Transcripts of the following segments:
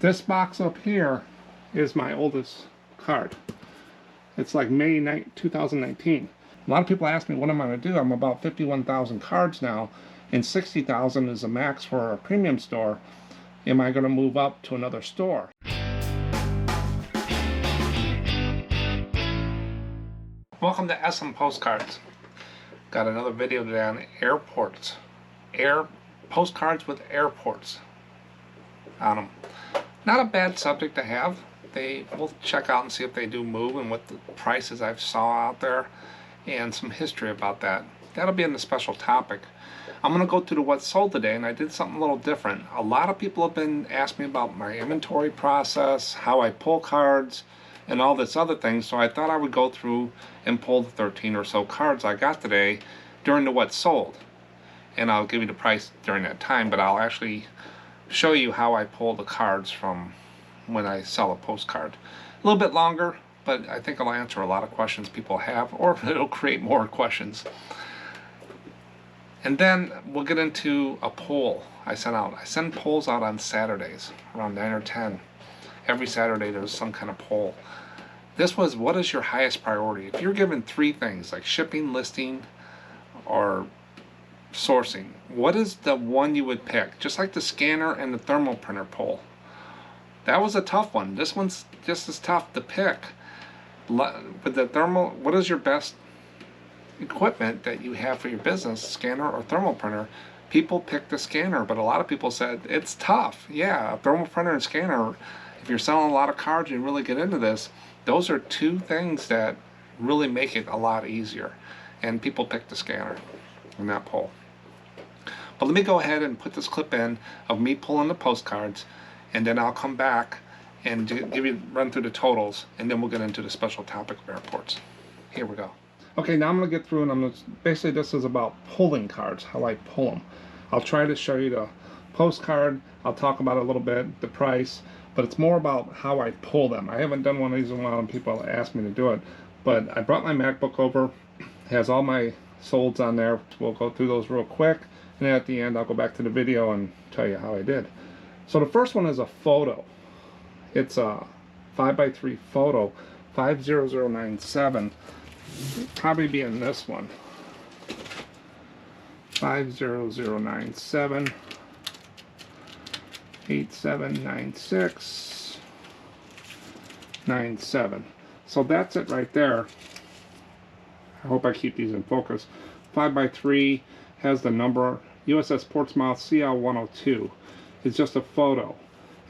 This box up here is my oldest card. It's like May 2019. A lot of people ask me what am I going to do. I'm about 51,000 cards now, and 60,000 is the max for a premium store. Am I going to move up to another store? Welcome to SMPostcards. Got another video today on airports. Postcards with airports on them. Not a bad subject to have. We'll check out and see if they do move and what the prices I've saw out there and some history about that. That'll be in the special topic. I'm going to go through what's sold today, and I did something a little different. A lot of people have been asking me about my inventory process, how I pull cards, and all this other things, so I thought I would go through and pull the 13 or so cards I got today during the what's sold. And I'll give you the price during that time, but I'll actually show you how I pull the cards from when I sell a postcard. A little bit longer, but I think I'll answer a lot of questions people have, or it'll create more questions. And then we'll get into a poll I send out. I send polls out on Saturdays, around 9 or 10. Every Saturday there's some kind of poll. This was, what is your highest priority? If you're given three things, like shipping, listing, or sourcing, what is the one you would pick? Just like the scanner and the thermal printer poll. That was a tough one. This one's just as tough to pick. With the thermal, what is your best equipment that you have for your business, scanner or thermal printer? People picked the scanner, but a lot of people said it's tough. Yeah, a thermal printer and scanner, if you're selling a lot of cards and you really get into this, those are two things that really make it a lot easier. And people picked the scanner in that poll. But let me go ahead and put this clip in of me pulling the postcards, and then I'll come back and run through the totals, and then we'll get into the special topic of airports. Here we go. Okay, now I'm going to get through, and basically this is about pulling cards, how I pull them. I'll try to show you the postcard. I'll talk about it a little bit, the price, but it's more about how I pull them. I haven't done one of these in a while, and people ask me to do it, but I brought my MacBook over. It has all my solds on there. We'll go through those real quick, and then at the end I'll go back to the video and tell you how I did. So the first one is a photo. It's a 5x3 photo, 50097. Probably be in this one. 50097 8796 97. So that's it right there. I hope I keep these in focus. 5x3 has the number USS Portsmouth CL102. It's just a photo,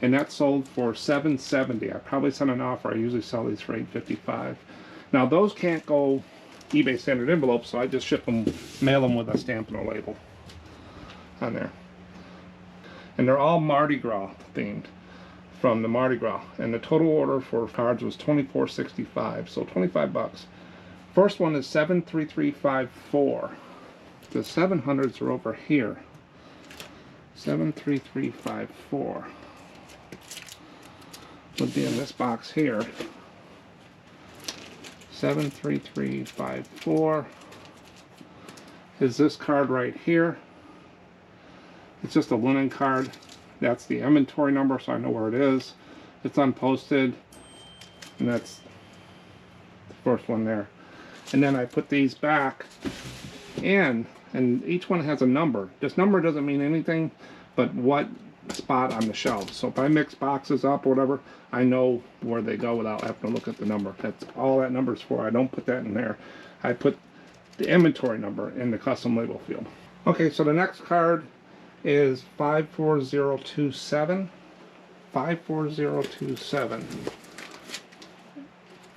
and that's sold for $770. I probably sent an offer. I usually sell these for $855. Now those can't go eBay standard envelopes, so I just ship them, mail them with a stamp and a label on there. And they're all Mardi Gras themed, from the Mardi Gras. And the total order for cards was $24.65, so 25 bucks. First one is 73354. The 700s are over here. 73354 would be in this box here. 73354 is this card right here. It's just a linen card. That's the inventory number, so I know where it is. It's unposted, and that's the first one there. And then I put these back in, and each one has a number. This number doesn't mean anything but what spot on the shelf. So if I mix boxes up or whatever, I know where they go without having to look at the number. That's all that number is for. I don't put that in there. I put the inventory number in the custom label field. Okay, so the next card is 54027. 54027.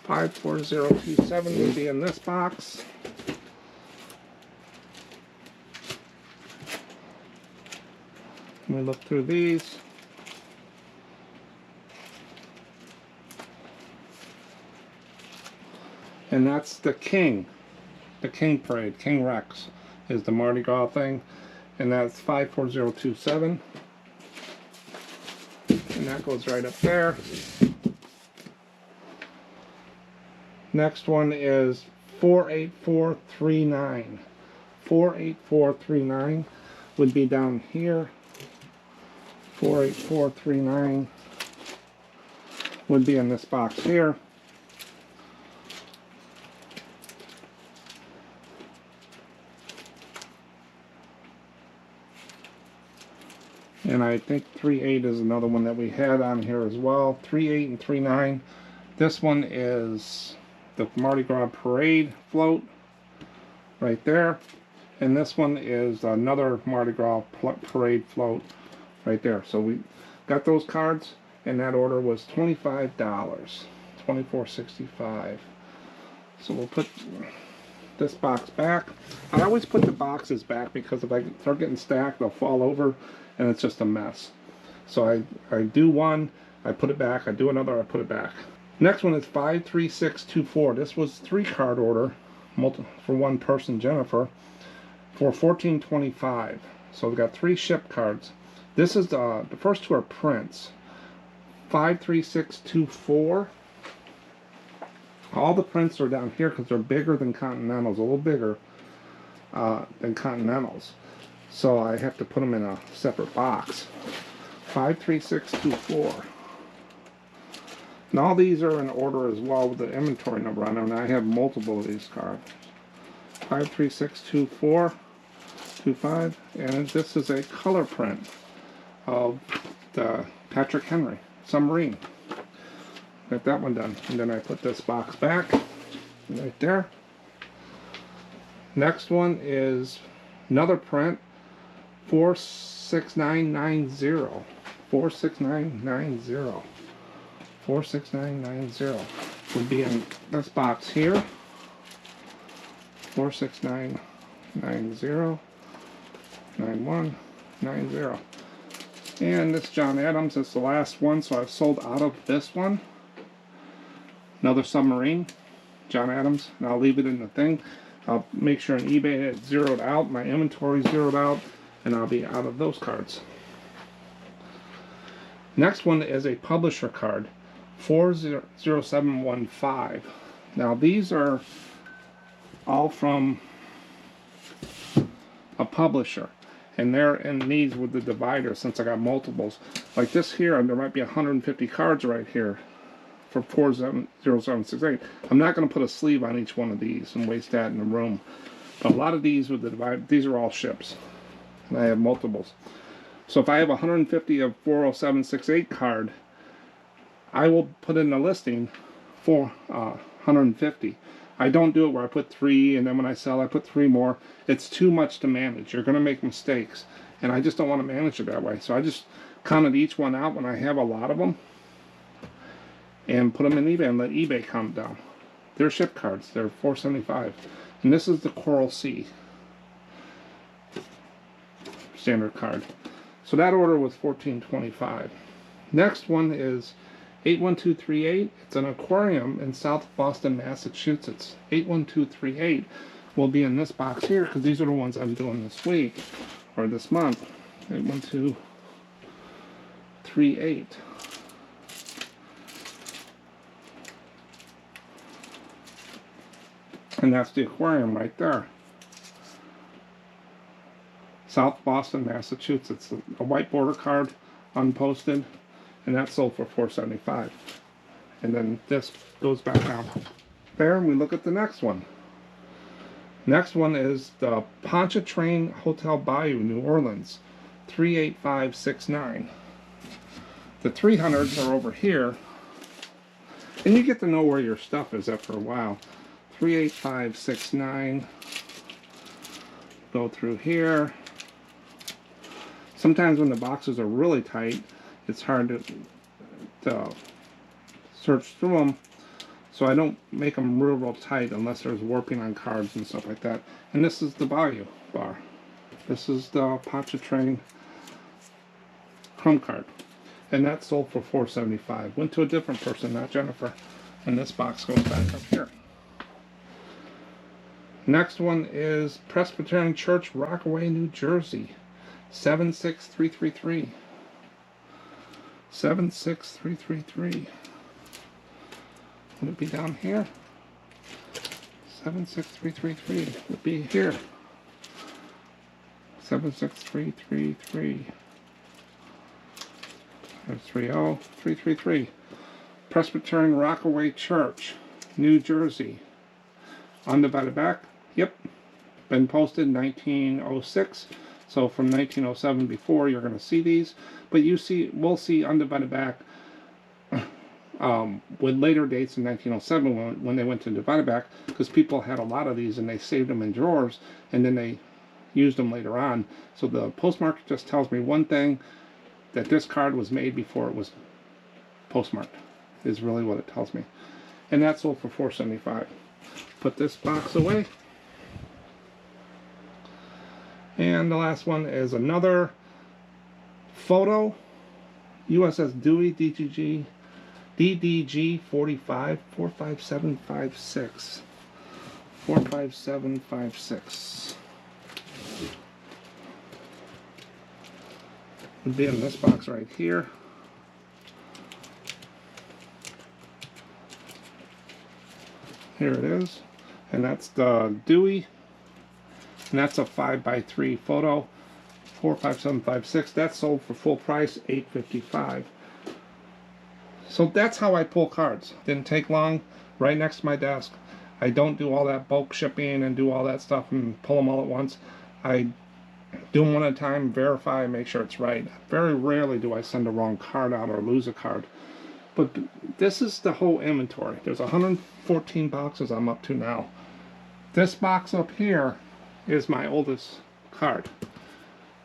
54027 will be in this box. Let me look through these. And that's the King Parade. King Rex is the Mardi Gras thing. And that's 54027. And that goes right up there. Next one is 48439. 48439 would be down here. 48439 would be in this box here. And I think 3.8 is another one that we had on here as well. 3.8 and 3.9. This one is the Mardi Gras Parade float right there. And this one is another Mardi Gras Parade float right there. So we got those cards, and that order was $25, $24.65. So we'll put this box back. I always put the boxes back because if I start getting stacked, they'll fall over, and it's just a mess. So I do one, I put it back, I do another, I put it back. Next one is 53624. This was 3-card order for one person, Jennifer, for $14.25. So we've got 3 ship cards. This is the first 2 are prints. 53624. All the prints are down here because they're bigger than Continentals, a little bigger than Continentals. So I have to put them in a separate box. 53624. And all these are in order as well with the inventory number on them. And I have multiple of these cards. 53624. 25, and this is a color print of the Patrick Henry submarine. Got that one done, and then I put this box back right there. Next one is another print, 46990. 46990. 46990 would be in this box here. 46990. 9190. And this John Adams is the last one, so I've sold out of this one. Another submarine, John Adams, and I'll leave it in the thing. I'll make sure on eBay it's zeroed out, my inventory zeroed out, and I'll be out of those cards. Next one is a publisher card, 40715. Now these are all from a publisher, and they're in these with the divider since I got multiples. Like this here, there might be 150 cards right here for 40768. I'm not going to put a sleeve on each one of these and waste that in the room. But a lot of these with the divider, these are all ships, and I have multiples. So if I have 150 of 40768 card, I will put in a listing for 150. I don't do it where I put 3 and then when I sell I put 3 more. It's too much to manage. You're going to make mistakes, and I just don't want to manage it that way. So I just counted each one out when I have a lot of them and put them in eBay and let eBay count down. They're ship cards. They're $4.75, and this is the Coral Sea standard card. So that order was $14.25. Next one is 81238. It's an aquarium in South Boston, Massachusetts. 81238 will be in this box here because these are the ones I'm doing this week or this month. 81238. And that's the aquarium right there. South Boston, Massachusetts. A white border card, unposted, and that sold for $4.75. And then this goes back down there, and we look at the next one. Next one is the Pontchartrain Hotel Bayou, New Orleans, 38569. The 300s are over here, and you get to know where your stuff is after a while. 38569. Go through here. Sometimes when the boxes are really tight, it's hard to search through them, so I don't make them real tight unless there's warping on cards and stuff like that. And this is the Bayou bar. This is the Pontchartrain Chrome card, and that sold for $4.75. Went to a different person, not Jennifer, and this box goes back up here. Next one is Presbyterian Church, Rockaway, New Jersey, 76333. 76333. Would it be down here? 76333 would be here. 76333. There's 30333. Presbyterian Rockaway Church, New Jersey. Undivided back. Yep. Been posted in 1906. So from 1907 before, you're going to see these. But we'll see undivided back with later dates in 1907 when they went to divided back, because people had a lot of these and they saved them in drawers and then they used them later on. So the postmark just tells me one thing, that this card was made before it was postmarked, is really what it tells me. And that sold for $4.75. Put this box away. And the last one is another photo, USS Dewey DDG 45 45756. 45756. Would be in this box right here. Here it is. And that's the Dewey. And that's a 5x3 photo. 45756. That's sold for full price, $8.55. So that's how I pull cards. Didn't take long. Right next to my desk. I don't do all that bulk shipping and do all that stuff and pull them all at once. I do them one at a time, verify, make sure it's right. Very rarely do I send a wrong card out or lose a card. But this is the whole inventory. There's 114 boxes I'm up to now. This box up here is my oldest card.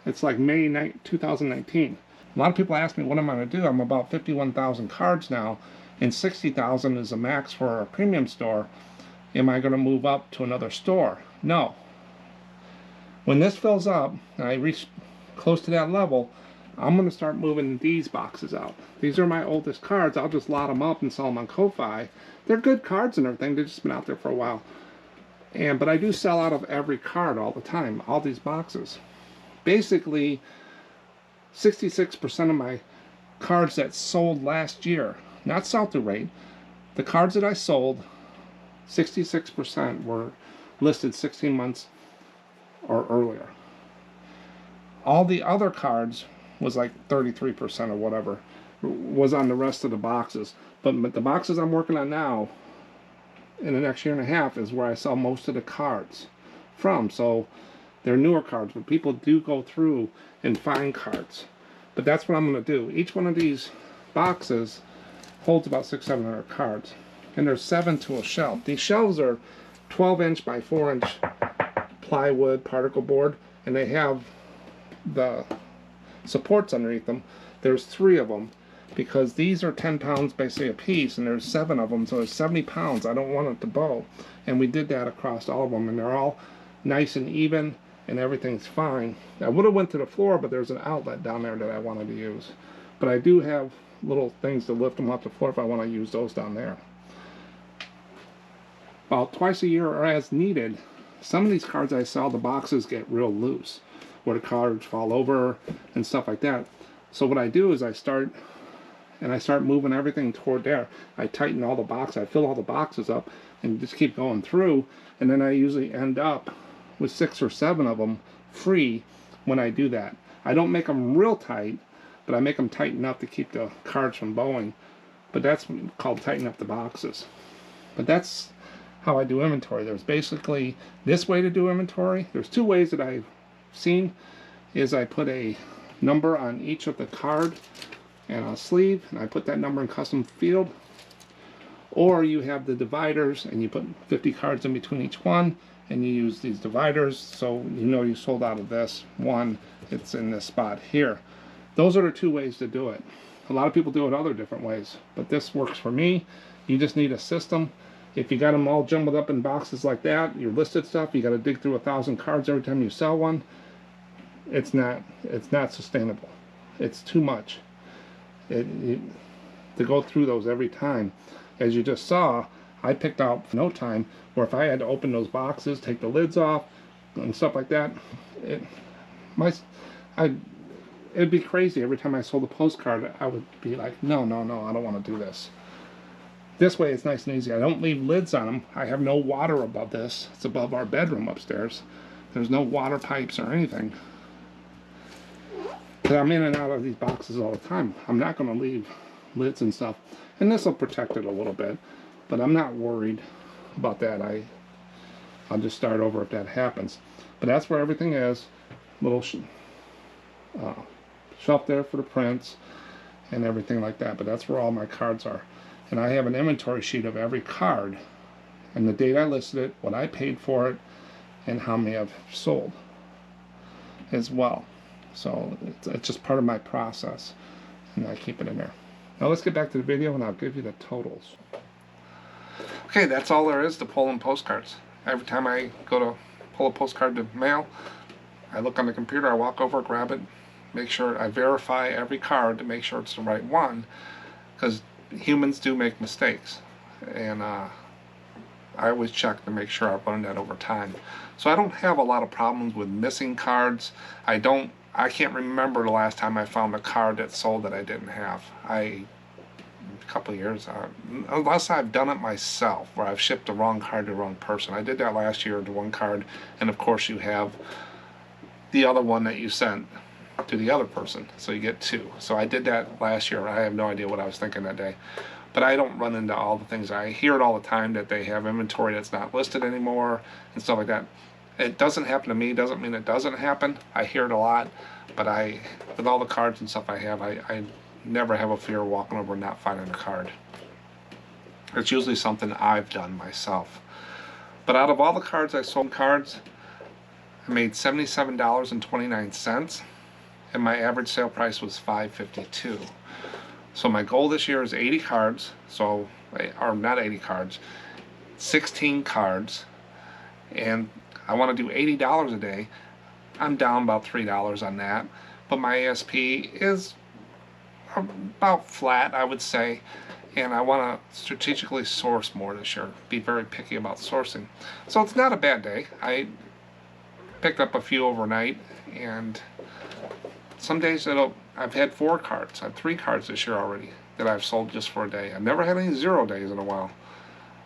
It's like May 2019. A lot of people ask me what am I going to do. I'm about 51,000 cards now, and 60,000 is the max for a premium store. Am I going to move up to another store? No. When this fills up, and I reach close to that level, I'm going to start moving these boxes out. These are my oldest cards. I'll just lot them up and sell them on Ko-Fi. They're good cards and everything. They've just been out there for a while. But I do sell out of every card all the time, all these boxes. Basically, 66% of my cards that sold last year, not sell-through rate, the cards that I sold, 66% were listed 16 months or earlier. All the other cards was like 33% or whatever, was on the rest of the boxes. But the boxes I'm working on now, in the next year and a half, is where I sell most of the cards from. So they're newer cards, but people do go through and find cards. But that's what I'm going to do. Each one of these boxes holds about 600-700 cards. And there's 7 to a shelf. These shelves are 12-inch by 4-inch plywood particle board, and they have the supports underneath them. There's 3 of them, because these are 10 pounds basically a piece, and there's 7 of them, so there's 70 pounds. I don't want it to bow. And we did that across all of them, and they're all nice and even, and everything's fine. I would have went to the floor, but there's an outlet down there that I wanted to use. But I do have little things to lift them off the floor if I want to use those down there. About twice a year or as needed, some of these cards I sell, the boxes get real loose, where the cards fall over and stuff like that. So what I do is I start moving everything toward there. I tighten all the boxes, I fill all the boxes up, and just keep going through, and then I usually end up with 6 or 7 of them free when I do that. I don't make them real tight, but I make them tight enough to keep the cards from bowing. But that's called tighten up the boxes. But that's how I do inventory. There's basically this way to do inventory. There's 2 ways that I've seen. Is I put a number on each of the card and a sleeve, and I put that number in custom field. Or you have the dividers, and you put 50 cards in between each one, and you use these dividers, so you know you sold out of this one. It's in this spot here. Those are the 2 ways to do it. A lot of people do it other different ways, but this works for me. You just need a system. If you got them all jumbled up in boxes like that, your listed stuff, you got to dig through 1,000 cards every time you sell one. It's not sustainable. It's too much. To go through those every time. As you just saw, I picked out no time where if I had to open those boxes, take the lids off, and stuff like that, it'd be crazy. Every time I sold a postcard, I would be like, no, I don't want to do this. This way it's nice and easy. I don't leave lids on them. I have no water above this. It's above our bedroom upstairs. There's no water pipes or anything. Because I'm in and out of these boxes all the time. I'm not going to leave lids and stuff. And this will protect it a little bit, but I'm not worried about that. I'll just start over if that happens. But that's where everything is. Little shelf there for the prints and everything like that. But that's where all my cards are. And I have an inventory sheet of every card and the date I listed it, what I paid for it, and how many I've sold as well. So it's just part of my process, and I keep it in there. Now let's get back to the video and I'll give you the totals. Okay, that's all there is to pulling postcards. Every time I go to pull a postcard to mail, I look on the computer, I walk over, grab it, make sure I verify every card to make sure it's the right one, because humans do make mistakes, and I always check to make sure I've learned that over time. So I don't have a lot of problems with missing cards. I can't remember the last time I found a card that sold that I didn't have. A couple of years, unless I've done it myself, where I've shipped the wrong card to the wrong person. I did that last year to one card, and of course you have the other one that you sent to the other person, so you get two. So I did that last year. I have no idea what I was thinking that day. But I don't run into all the things. I hear it all the time that they have inventory that's not listed anymore and stuff like that. It doesn't happen to me, doesn't mean it doesn't happen. I hear it a lot, but with all the cards and stuff I have, I never have a fear of walking over and not finding a card. It's usually something I've done myself. But out of all the cards I sold, I made $77.29, and my average sale price was $5.52. So my goal this year is 80 cards, or not 80 cards, 16 cards, and I want to do $80 a day. I'm down about $3 on that, but my ASP is about flat, I would say, and I want to strategically source more this year, be very picky about sourcing. So it's not a bad day. I picked up a few overnight, and some days I've had 4 cards. I have 3 cards this year already that I've sold just for a day. I've never had any 0 days in a while,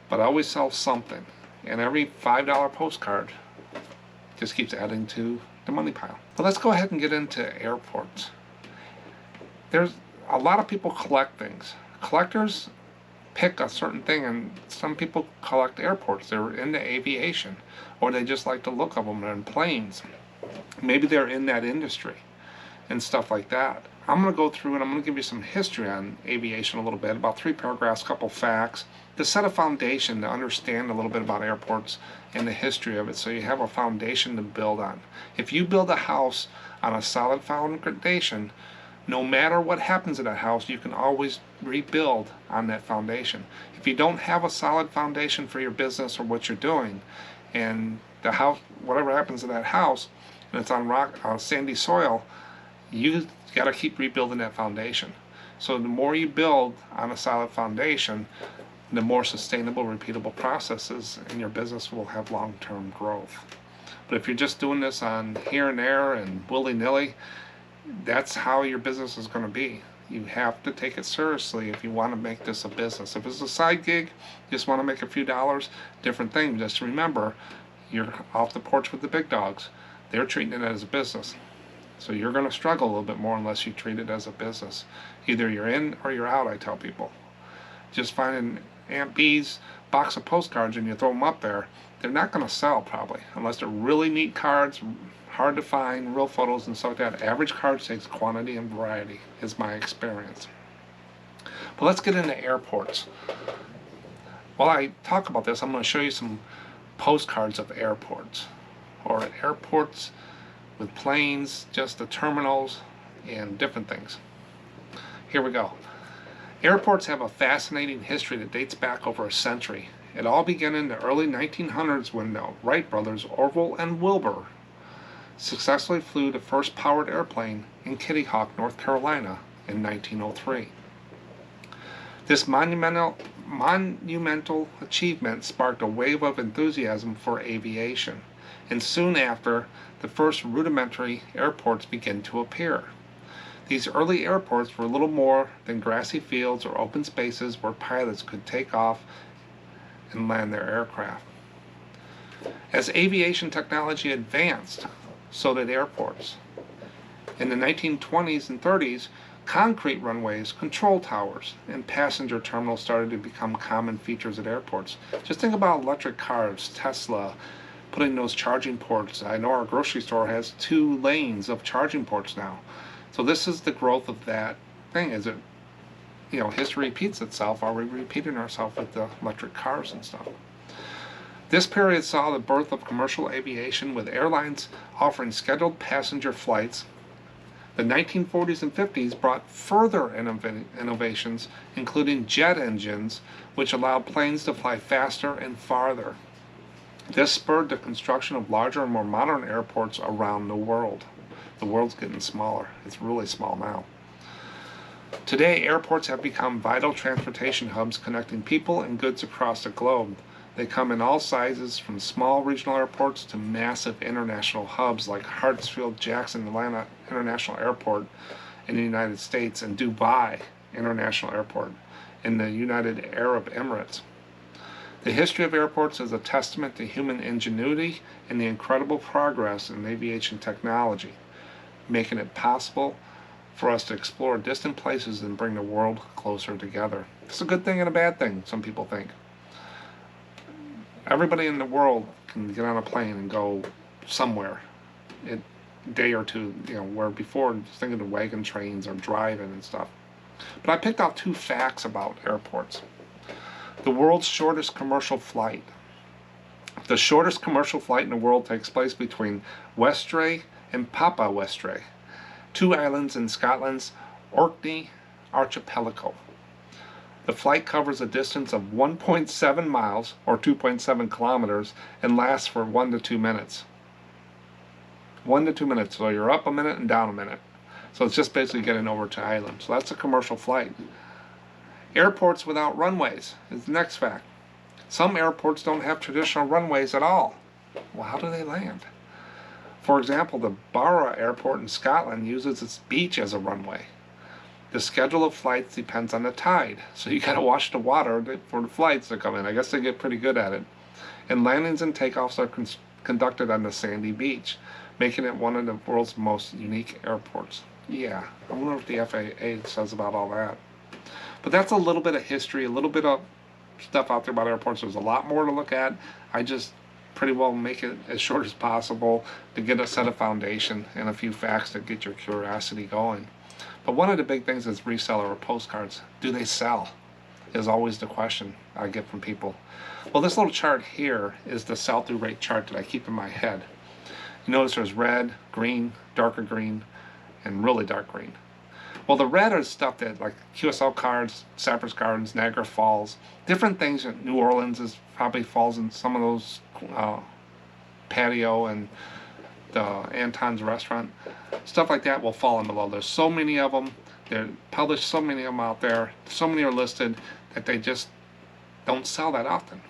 but I always sell something, and every $5 postcard just keeps adding to the money pile. But let's go ahead and get into airports. There's a lot of people collect things. Collectors pick a certain thing, and some people collect airports. They're into aviation, or they just like the look of them. They're in planes. Maybe they're in that industry and stuff like that. I'm going to go through and I'm going to give you some history on aviation a little bit, about 3 paragraphs, couple facts, to set a foundation to understand a little bit about airports and the history of it, so you have a foundation to build on. If you build a house on a solid foundation, no matter what happens to that house, you can always rebuild on that foundation. If you don't have a solid foundation for your business or what you're doing, and the house, whatever happens to that house, and it's on sandy soil, you got to keep rebuilding that foundation. So the more you build on a solid foundation, the more sustainable, repeatable processes in your business will have long-term growth. But if you're just doing this on here and there and willy-nilly, that's how your business is going to be. You have to take it seriously if you want to make this a business. If it's a side gig, you just want to make a few dollars, different thing. Just remember, you're off the porch with the big dogs. They're treating it as a business. So you're going to struggle a little bit more unless you treat it as a business. Either you're in or you're out, I tell people. Just finding Aunt B's box of postcards and you throw them up there, they're not going to sell probably, unless they're really neat cards, hard to find, real photos and stuff like that. Average cards takes quantity and variety, is my experience. But let's get into airports. While I talk about this, I'm going to show you some postcards of airports, or airports with planes, just the terminals, and different things. Here we go. Airports have a fascinating history that dates back over a century. It all began in the early 1900s when the Wright brothers, Orville and Wilbur, successfully flew the first powered airplane in Kitty Hawk, North Carolina in 1903. This monumental achievement sparked a wave of enthusiasm for aviation, and soon after, the first rudimentary airports began to appear. These early airports were little more than grassy fields or open spaces where pilots could take off and land their aircraft. As aviation technology advanced, so did airports. In the 1920s and 30s, Concrete runways, control towers, and passenger terminals started to become common features at airports. Just think about electric cars, Tesla, putting those charging ports. I know our grocery store has 2 lanes of charging ports now. So this is the growth of that thing. Is it, history repeats itself? Are we repeating ourselves with the electric cars and stuff? This period saw the birth of commercial aviation, with airlines offering scheduled passenger flights. The 1940s and 50s brought further innovations, including jet engines, which allowed planes to fly faster and farther. This spurred the construction of larger and more modern airports around the world. The world's getting smaller. It's really small now. Today, airports have become vital transportation hubs connecting people and goods across the globe. They come in all sizes, from small regional airports to massive international hubs like Hartsfield-Jackson Atlanta International Airport in the United States and Dubai International Airport in the United Arab Emirates. The history of airports is a testament to human ingenuity and the incredible progress in aviation technology, making it possible for us to explore distant places and bring the world closer together. It's a good thing and a bad thing, some people think. Everybody in the world can get on a plane and go somewhere in a day or two, where before just thinking of wagon trains or driving and stuff. But I picked out 2 facts about airports. The world's shortest commercial flight. The shortest commercial flight in the world takes place between Westray and Papa Westray, 2 islands in Scotland's Orkney Archipelago. The flight covers a distance of 1.7 miles, or 2.7 kilometers, and lasts for 1 to 2 minutes. 1 to 2 minutes, so you're up a minute and down a minute. So it's just basically getting over to Ireland. So that's a commercial flight. Airports without runways is the next fact. Some airports don't have traditional runways at all. Well, how do they land? For example, the Barra Airport in Scotland uses its beach as a runway. The schedule of flights depends on the tide, so you gotta watch the water for the flights that come in. I guess they get pretty good at it. And landings and takeoffs are conducted on the sandy beach, making it one of the world's most unique airports. Yeah, I wonder what the FAA says about all that. But that's a little bit of history, a little bit of stuff out there about airports. There's a lot more to look at. I just pretty well make it as short as possible to get a set of foundation and a few facts to get your curiosity going. But one of the big things is reseller or postcards. Do they sell? Is always the question I get from people. Well, this little chart here is the sell-through rate chart that I keep in my head. You notice there's red, green, darker green, and really dark green. Well, the red is stuff that, like QSL cards, Cypress Gardens, Niagara Falls, different things. New Orleans probably falls in some of those, patio and the Anton's restaurant. Stuff like that will fall in below. There's so many of them. They're published, so many of them out there. So many are listed that they just don't sell that often.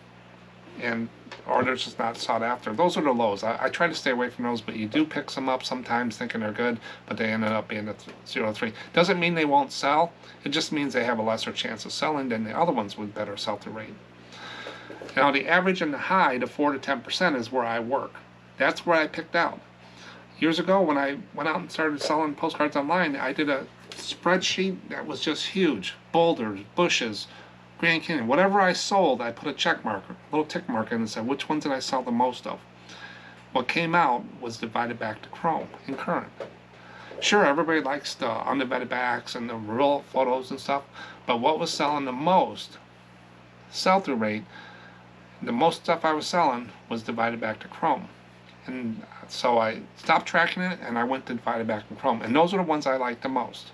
Or they're just not sought after. Those are the lows. I try to stay away from those, but you do pick some up sometimes thinking they're good, but they ended up being a 0 to 3. Doesn't mean they won't sell. It just means they have a lesser chance of selling than the other ones with better sell-through rate. Now, the average and the high, the 4 to 10%, is where I work. That's where I picked out. Years ago, when I went out and started selling postcards online, I did a spreadsheet that was just huge. Boulders, bushes, Grand Canyon, whatever I sold, I put a check mark, a little tick mark in and said, which ones did I sell the most of? What came out was divided back to Chrome and current. Sure, everybody likes the undivided backs and the real photos and stuff, but what was selling the most, sell-through rate, the most stuff I was selling was divided back to Chrome. And so I stopped tracking it and I went to divided back to Chrome. And those are the ones I like the most.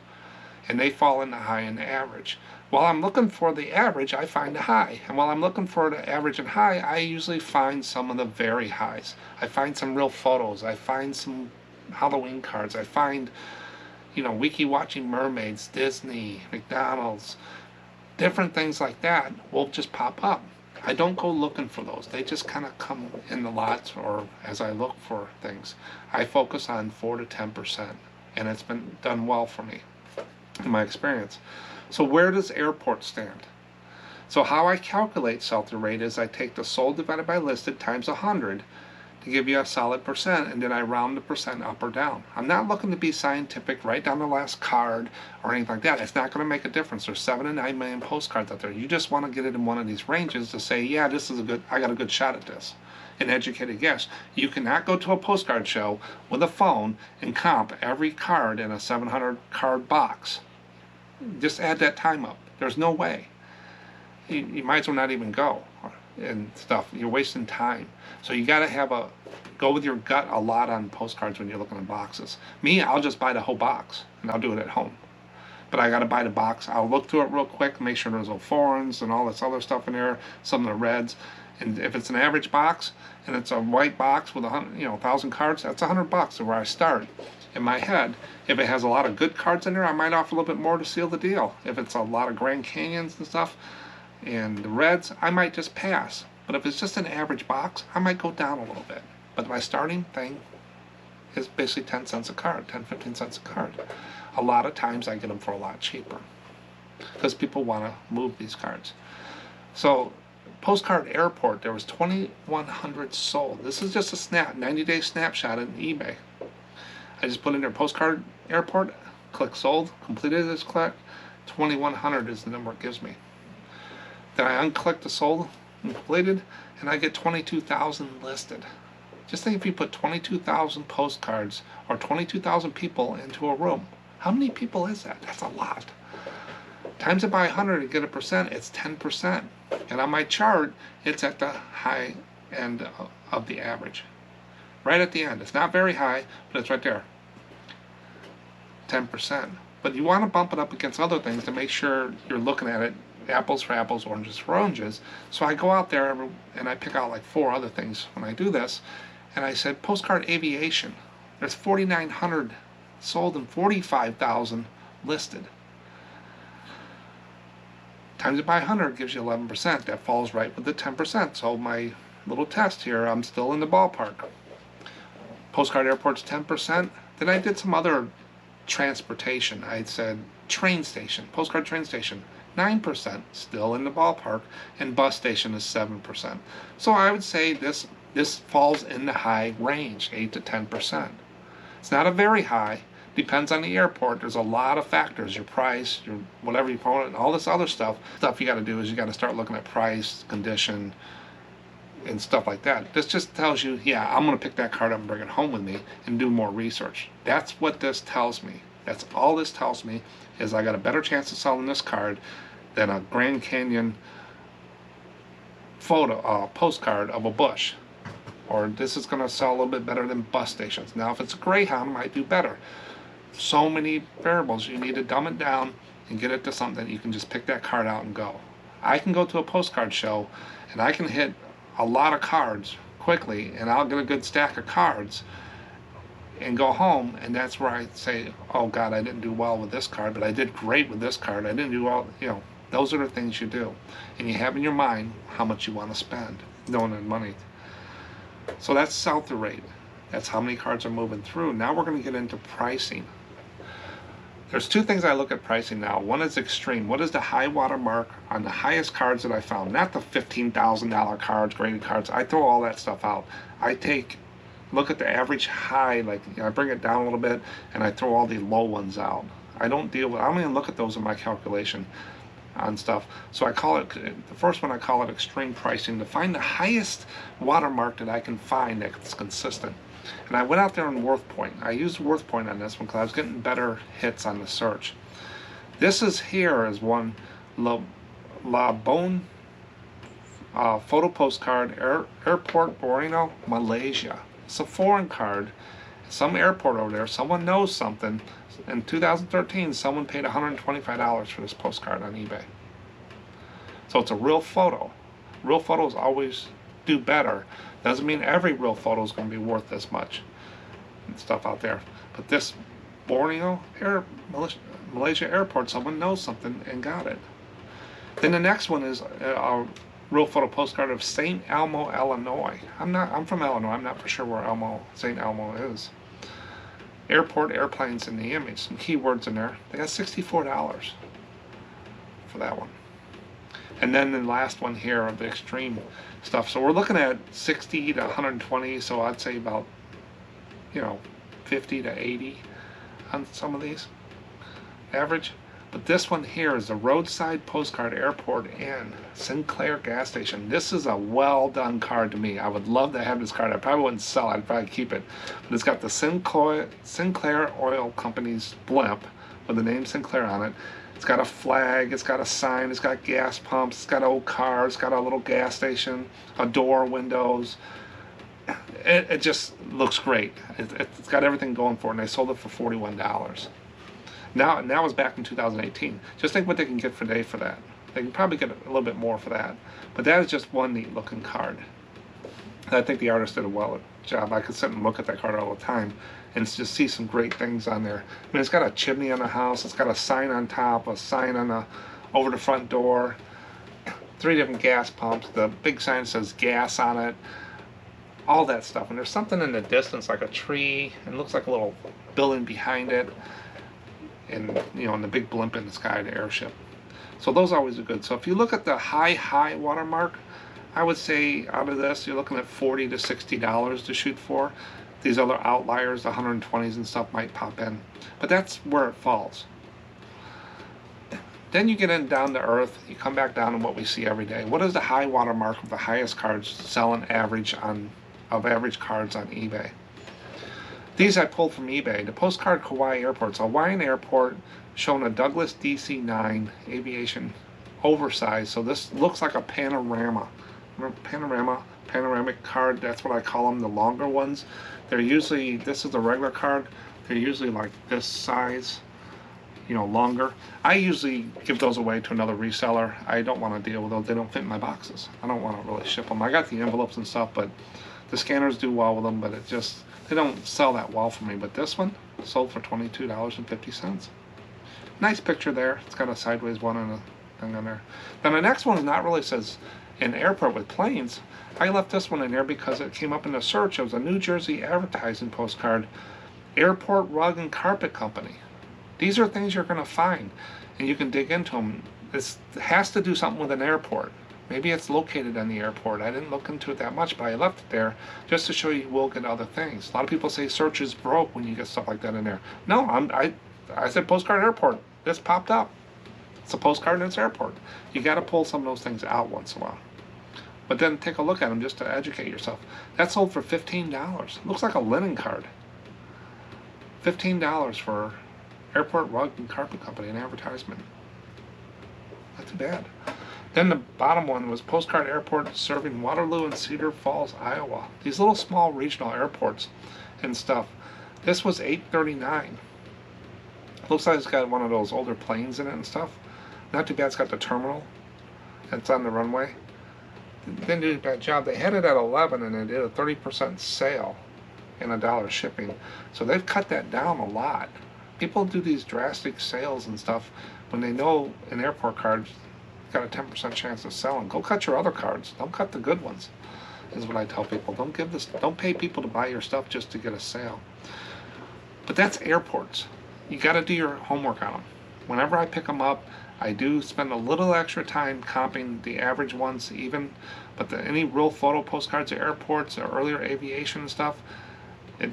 And they fall in the high and the average. While I'm looking for the average, I find the high. And while I'm looking for the average and high, I usually find some of the very highs. I find some real photos. I find some Halloween cards. I find, Wiki Watching Mermaids, Disney, McDonald's, different things like that will just pop up. I don't go looking for those. They just kind of come in the lots or as I look for things. I focus on 4 to 10%, and it's been done well for me in my experience. So where does airport stand? So how I calculate sell-through rate is I take the sold divided by listed times 100 to I give you a solid percent, and then I round the percent up or down. I'm not looking to be scientific right down the last card or anything like that. It's not going to make a difference. There's 7 to 9 million postcards out there. You just want to get it in one of these ranges to say, yeah, this is I got a good shot at this. An educated guess. You cannot go to a postcard show with a phone and comp every card in a 700 card box. Just add that time up. There's no way. You might as well not even go and stuff. You're wasting time. So you got to go with your gut a lot on postcards when you're looking at boxes. Me, I'll just buy the whole box and I'll do it at home. But I got to buy the box. I'll look through it real quick, make sure there's no foreigns and all this other stuff in there, some of the reds. And if it's an average box and it's a white box with 1,000 cards, that's $100 where I start. In my head, if it has a lot of good cards in there, I might offer a little bit more to seal the deal. If it's a lot of Grand Canyons and stuff and the reds, I might just pass. But if it's just an average box, I might go down a little bit. But my starting thing is basically 10 cents a card, 10, 15 cents a card. A lot of times I get them for a lot cheaper because people want to move these cards. So Postcard Airport, there was 2,100 sold. This is just a 90-day snapshot on eBay. I just put in there Postcard Airport, click sold, completed this click, 2,100 is the number it gives me. Then I unclick the sold and completed, and I get 22,000 listed. Just think if you put 22,000 postcards or 22,000 people into a room, how many people is that? That's a lot. Times it by 100 to get a percent, it's 10%. And on my chart, it's at the high end of the average. Right at the end. It's not very high, but it's right there. 10%. But you want to bump it up against other things to make sure you're looking at it apples for apples, oranges for oranges. So I go out there and I pick out like 4 other things when I do this. And I said, Postcard Aviation. There's 4,900 sold and 45,000 listed. Times it by 100 gives you 11%. That falls right with the 10%. So my little test here, I'm still in the ballpark. Postcard Airport's 10%. Then I did some other transportation. I said train station, postcard train station, 9%, still in the ballpark, and bus station is 7%. So I would say this falls in the high range, 8 to 10%. It's not a very high. Depends on the airport. There's a lot of factors. Your price, your whatever you call it, and all this other stuff. Stuff you got to do is you got to start looking at price, condition, and stuff like that. This just tells you, yeah, I'm going to pick that card up and bring it home with me and do more research. That's what this tells me. That's all this tells me is I got a better chance of selling this card than a Grand Canyon postcard of a bush. Or this is going to sell a little bit better than bus stations. Now, if it's a Greyhound, it might do better. So many variables. You need to dumb it down and get it to something that you can just pick that card out and go. I can go to a postcard show and I can hit a lot of cards quickly and I'll get a good stack of cards and go home, and that's where I say, oh God, I didn't do well with this card, but I did great with this card. I didn't do well, those are the things you do. And you have in your mind how much you want to spend, knowing the money. So that's sell-through rate. That's how many cards are moving through. Now we're going to get into pricing. There's 2 things I look at pricing now. One is extreme. What is the high water mark on the highest cards that I found? Not the $15,000 cards, graded cards. I throw all that stuff out. Look at the average high, I bring it down a little bit, and I throw all the low ones out. I don't even look at those in my calculation on stuff. So I call it, the first one I call it extreme pricing, to find the highest watermark that I can find that's consistent. And I went out there on WorthPoint. I used WorthPoint on this one because I was getting better hits on the search. This is one La Bonne photo postcard, Airport Borneo, Malaysia. It's a foreign card. Some airport over there, someone knows something. In 2013, someone paid $125 for this postcard on eBay. So it's a real photo. Real photos always do better. Doesn't mean every real photo is going to be worth this much and stuff out there. But this Borneo, Malaysia airport, someone knows something and got it. Then the next one is a real photo postcard of St. Elmo, Illinois. I'm from Illinois. I'm not for sure where St. Elmo is. Airport, airplanes in the image. Some keywords in there. They got $64 for that one. And then the last one here of the extreme stuff. So we're looking at 60 to 120. So I'd say about, 50 to 80 on some of these average. But this one here is the roadside postcard airport and Sinclair gas station. This is a well done card to me. I would love to have this card. I probably wouldn't sell it. I'd probably keep it. But it's got the Sinclair Oil Company's blimp with the name Sinclair on it. It's got a flag, it's got a sign, it's got gas pumps, it's got old cars, it's got a little gas station, a door, windows. It just looks great. It's got everything going for it, and they sold it for $41. Now it's back in 2018. Just think what they can get today for that. They can probably get a little bit more for that. But that is just one neat looking card. I think the artist did a well job. I could sit and look at that card all the time and just see some great things on there. I mean, it's got a chimney on the house. It's got a sign on top, a sign on over the front door, 3 different gas pumps. The big sign says gas on it. All that stuff. And there's something in the distance like a tree, and it looks like a little building behind it. And and the big blimp in the sky, the airship. So those always are good. So if you look at the high watermark, I would say out of this you're looking at $40 to $60 to shoot for. These other outliers, the 120s and stuff, might pop in, but that's where it falls. Then you get in down to earth. You come back down to what we see every day. What is the high watermark of the highest cards selling average of average cards on eBay? These I pulled from eBay. The Postcard Kauai Airport. It's a Hawaiian airport showing a Douglas DC-9 aviation oversized. So this looks like a panorama. Remember panoramic card, that's what I call them, the longer ones. They're usually, this is a regular card, they're usually like this size, longer. I usually give those away to another reseller. I don't want to deal with those. They don't fit in my boxes. I don't want to really ship them. I got the envelopes and stuff, but the scanners do well with them, but they don't sell that well for me. But this one sold for $22.50. Nice picture there. It's got a sideways one and a thing on there. Then the next one is not really says an airport with planes. I left this one in there because it came up in the search. It was a New Jersey advertising postcard, Airport Rug and Carpet Company. These are things you're going to find, and you can dig into them. This has to do something with an airport. Maybe it's located on the airport. I didn't look into it that much, but I left it there just to show you will get other things. A lot of people say search is broke when you get stuff like that in there. No, I said postcard airport. This popped up. It's a postcard and it's airport. You got to pull some of those things out once in a while. But then take a look at them just to educate yourself. That sold for $15. Looks like a linen card. $15 for Airport Rug and Carpet Company, an advertisement. Not too bad. Then the bottom one was Postcard Airport serving Waterloo and Cedar Falls, Iowa. These little small regional airports and stuff. This was $8.39. Looks like it's got one of those older planes in it and stuff. Not too bad. It's got the terminal. It's on the runway. Didn't do a bad job. They had it at 11 and they did a 30% sale and $1 shipping. So they've cut that down a lot. People do these drastic sales and stuff when they know an airport card's got a 10% chance of selling. Go cut your other cards. Don't cut the good ones, is what I tell people. Don't pay people to buy your stuff just to get a sale. But that's airports. You got to do your homework on them. Whenever I pick them up, I do spend a little extra time comping the average ones even, but any real photo postcards of airports or earlier aviation and stuff, it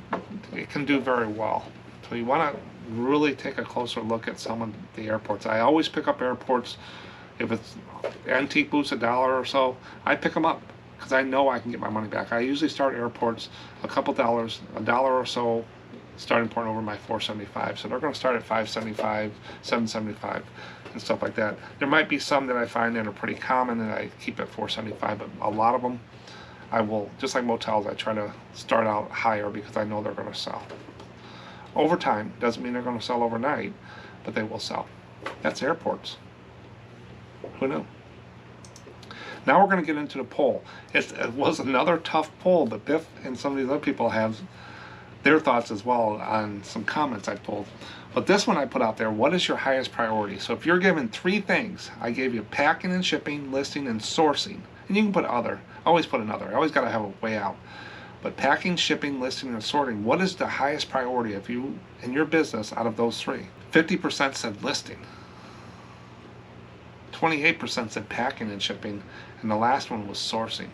can do very well. So you want to really take a closer look at some of the airports. I always pick up airports. If it's antique booths $1 or so, I pick them up because I know I can get my money back. I usually start airports a couple dollars, $1 or so starting point over my $4.75. So they're going to start at $5.75, $7.75 and stuff like that. There might be some that I find that are pretty common and I keep at $4.75, but a lot of them I will, just like motels, I try to start out higher because I know they're going to sell. Over time, doesn't mean they're going to sell overnight, but they will sell. That's airports. Who knew? Now we're going to get into the poll. It was another tough poll, but Biff and some of these other people have their thoughts as well on some comments I pulled. But this one I put out there, what is your highest priority? So if you're given 3 things, I gave you packing and shipping, listing, and sourcing. And you can put other. Always put another. I always got to have a way out. But packing, shipping, listing, and sorting, what is the highest priority if you in your business out of those 3? 50% said listing. 28% said packing and shipping, and the last one was sourcing.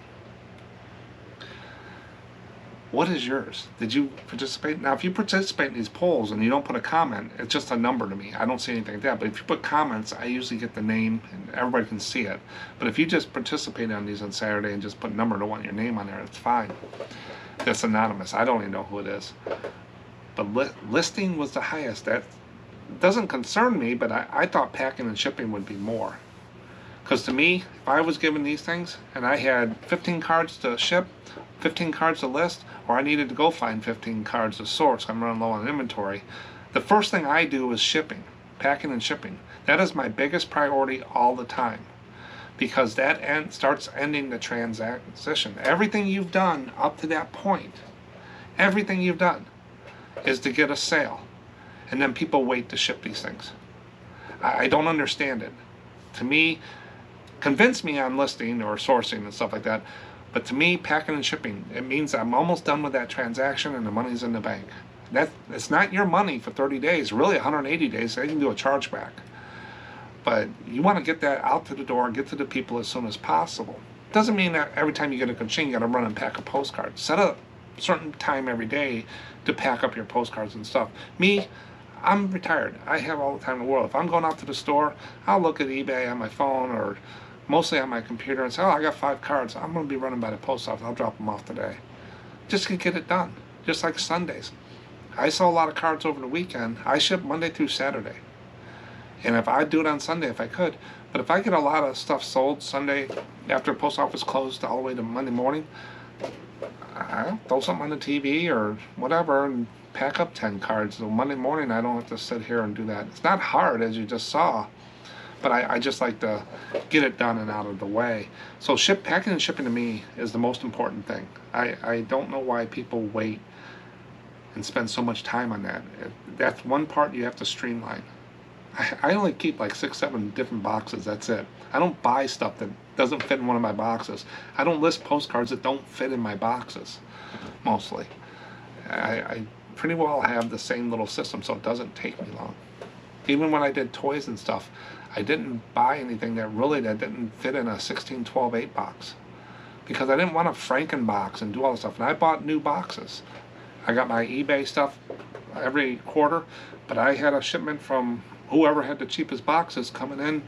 What is yours? Did you participate? Now, if you participate in these polls and you don't put a comment, it's just a number to me. I don't see anything like that. But if you put comments, I usually get the name and everybody can see it. But if you just participate on these on Saturday and just put number, don't want your name on there, it's fine. That's anonymous. I don't even know who it is. But listing was the highest. That doesn't concern me, but I thought packing and shipping would be more. Because to me, if I was given these things and I had 15 cards to ship, 15 cards to list, or I needed to go find 15 cards to source, I'm running low on inventory, the first thing I do is shipping, packing and shipping. That is my biggest priority all the time, because that starts ending the transition. Everything you've done up to that point, everything you've done is to get a sale, and then people wait to ship these things. I don't understand it. To me, convince me on listing or sourcing and stuff like that, but to me, packing and shipping, it means I'm almost done with that transaction and the money's in the bank. It's not your money for 30 days, really 180 days, so you can do a chargeback. But you want to get that out to the door, get to the people as soon as possible. Doesn't mean that every time you get a consignee, you got to run and pack a postcard. Set a certain time every day to pack up your postcards and stuff. Me, I'm retired. I have all the time in the world. If I'm going out to the store, I'll look at eBay on my phone or mostly on my computer and say, oh, I got 5 cards. I'm going to be running by the post office. I'll drop them off today. Just to get it done. Just like Sundays. I sell a lot of cards over the weekend. I ship Monday through Saturday. And if I do it on Sunday, if I could. But if I get a lot of stuff sold Sunday after the post office closed all the way to Monday morning, I'll throw something on the TV or whatever and pack up 10 cards. So Monday morning, I don't have to sit here and do that. It's not hard, as you just saw. But I just like to get it done and out of the way. So packing and shipping to me is the most important thing. I don't know why people wait and spend so much time on that. That's one part you have to streamline. I only keep like 6, 7 different boxes, that's it. I don't buy stuff that doesn't fit in one of my boxes. I don't list postcards that don't fit in my boxes, mostly. I pretty well have the same little system, so it doesn't take me long. Even when I did toys and stuff, I didn't buy anything that didn't fit in a 16, 12, 8 box. Because I didn't want to Franken box and do all this stuff. And I bought new boxes. I got my eBay stuff every quarter, but I had a shipment from whoever had the cheapest boxes coming in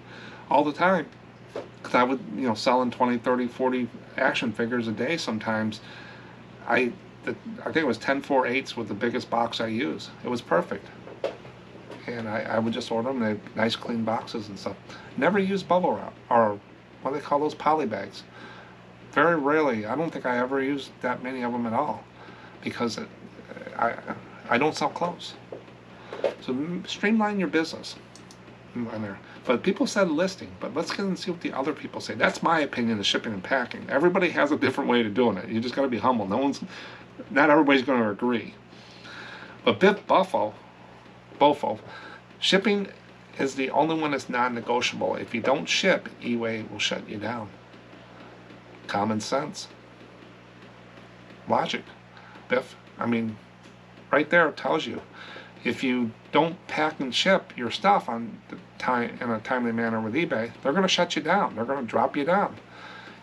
all the time. Because I would, selling 20, 30, 40 action figures a day sometimes. I think it was 10-4-8s with the biggest box I use. It was perfect. And I would just order them. They had nice clean boxes and stuff. Never use bubble wrap, or what do they call those, poly bags. Very rarely. I don't think I ever used that many of them at all, because I don't sell clothes. So streamline your business. But people said listing, but let's get and see what the other people say. That's my opinion of shipping and packing. Everybody has a different way of doing it. You just got to be humble. Not everybody's going to agree. But Biff Bofo, shipping is the only one that's non-negotiable. If you don't ship, eBay will shut you down. Common sense. Logic. Biff, right there it tells you. If you don't pack and ship your stuff in a timely manner with eBay, they're going to shut you down. They're going to drop you down.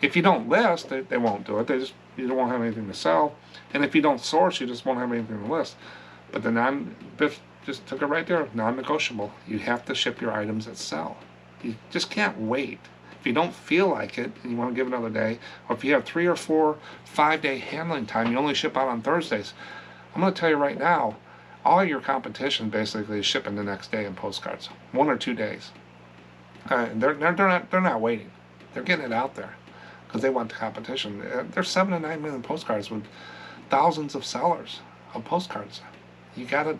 If you don't list, they won't do it. You won't have anything to sell. And if you don't source, you just won't have anything to list. But Biff just took it right there, non-negotiable. You have to ship your items that sell. You just can't wait. If you don't feel like it and you want to give another day, or if you have 3 or 4, 5-day handling time, you only ship out on Thursdays. I'm going to tell you right now, all your competition basically is shipping the next day in postcards, 1 or 2 days. They're not waiting. They're getting it out there because they want the competition. There's 7 to 9 million postcards with thousands of sellers of postcards. You got to